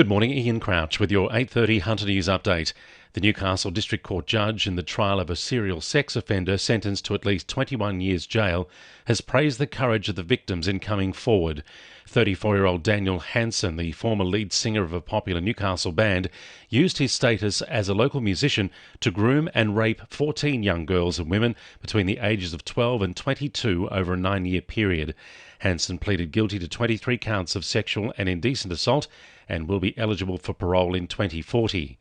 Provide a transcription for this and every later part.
Good morning, Ian Crouch with your 8:30 Hunter News update. The Newcastle District Court judge in the trial of a serial sex offender sentenced to at least 21 years jail has praised the courage of the victims in coming forward. 34-year-old Daniel Hansen, the former lead singer of a popular Newcastle band, used his status as a local musician to groom and rape 14 young girls and women between the ages of 12 and 22 over a 9-year period. Hansen pleaded guilty to 23 counts of sexual and indecent assault and will be eligible for parole in 2040.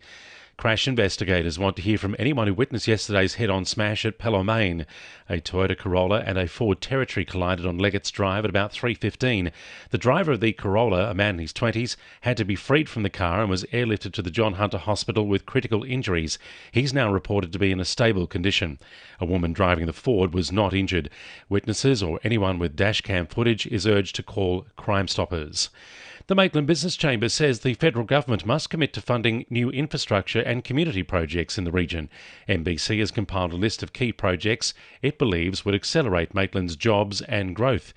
Crash investigators want to hear from anyone who witnessed yesterday's head-on smash at Pelham. A Toyota Corolla and a Ford Territory collided on Leggett's Drive at about 3:15. The driver of the Corolla, a man in his 20s, had to be freed from the car and was airlifted to the John Hunter Hospital with critical injuries. He's now reported to be in a stable condition. A woman driving the Ford was not injured. Witnesses or anyone with dashcam footage is urged to call Crime Stoppers. The Maitland Business Chamber says the federal government must commit to funding new infrastructure and community projects in the region. MBC has compiled a list of key projects it believes would accelerate Maitland's jobs and growth.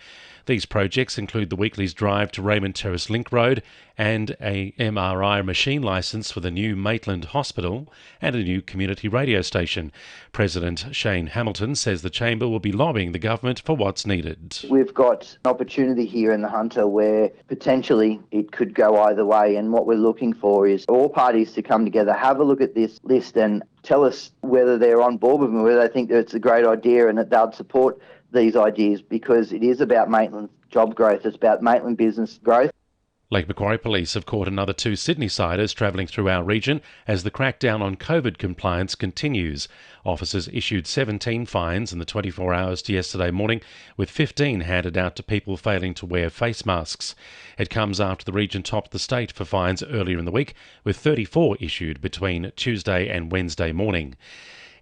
These projects include the Weekly's drive to Raymond Terrace Link Road and a MRI machine licence for the new Maitland Hospital and a new community radio station. President Shane Hamilton says the Chamber will be lobbying the government for what's needed. We've got an opportunity here in the Hunter where potentially it could go either way, and what we're looking for is all parties to come together, have a look at this list and tell us whether they're on board with me, whether they think that it's a great idea and that they'll support these ideas, because it is about Maitland job growth, it's about Maitland business growth. Lake Macquarie Police have caught another 2 Sydney-siders travelling through our region as the crackdown on COVID compliance continues. Officers issued 17 fines in the 24 hours to yesterday morning, with 15 handed out to people failing to wear face masks. It comes after the region topped the state for fines earlier in the week, with 34 issued between Tuesday and Wednesday morning.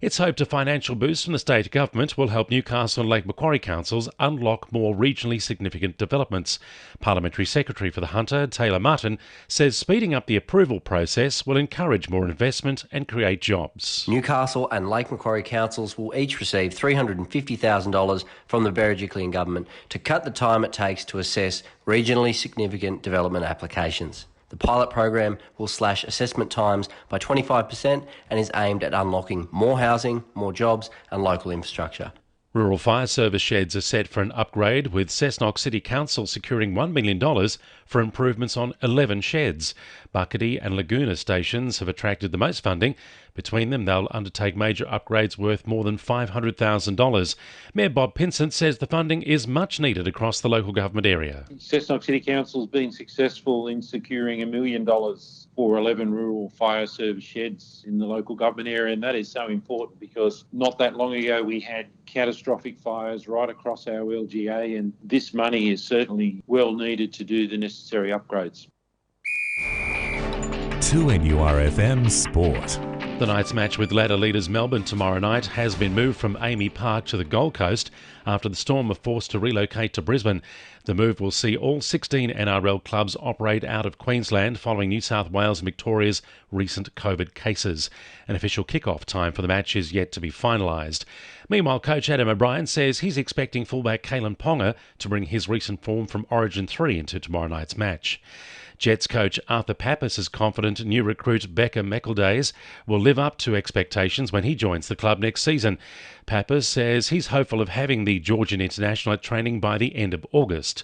It's hoped a financial boost from the state government will help Newcastle and Lake Macquarie councils unlock more regionally significant developments. Parliamentary Secretary for the Hunter, Taylor Martin, says speeding up the approval process will encourage more investment and create jobs. Newcastle and Lake Macquarie councils will each receive $350,000 from the Berejiklian government to cut the time it takes to assess regionally significant development applications. The pilot program will slash assessment times by 25% and is aimed at unlocking more housing, more jobs and local infrastructure. Rural fire service sheds are set for an upgrade, with Cessnock City Council securing $1 million for improvements on 11 sheds. Buckety and Laguna stations have attracted the most funding. Between them, they'll undertake major upgrades worth more than $500,000. Mayor Bob Pinsent says the funding is much needed across the local government area. Cessnock City Council has been successful in securing $1 million for 11 rural fire service sheds in the local government area, and that is so important because not that long ago we had catastrophic fires right across our LGA, and this money is certainly well needed to do the necessary upgrades. 2NURFM Sport. The night's match with ladder leaders Melbourne tomorrow night has been moved from Amy Park to the Gold Coast after the Storm are forced to relocate to Brisbane. The move will see all 16 NRL clubs operate out of Queensland following New South Wales and Victoria's recent COVID cases. An official kick-off time for the match is yet to be finalised. Meanwhile, coach Adam O'Brien says he's expecting fullback Kalen Ponga to bring his recent form from Origin 3 into tomorrow night's match. Jets coach Arthur Pappas is confident new recruit Becca McEldays will live up to expectations when he joins the club next season. Pappas says he's hopeful of having the Georgian international at training by the end of August.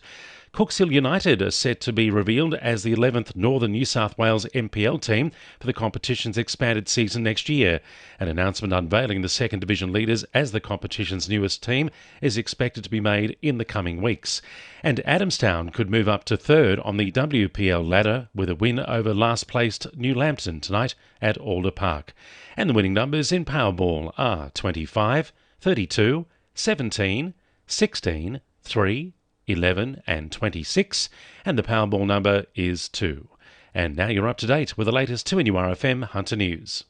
Cooks Hill United are set to be revealed as the 11th Northern New South Wales NPL team for the competition's expanded season next year. An announcement unveiling the second division leaders as the competition's newest team is expected to be made in the coming weeks. And Adamstown could move up to third on the WPL ladder with a win over last-placed New Lambton tonight at Alder Park. And the winning numbers in Powerball are 25, 32, 17, 16, 3, 11 and 26, and the Powerball number is 2. And now you're up to date with the latest 2NURFM Hunter News.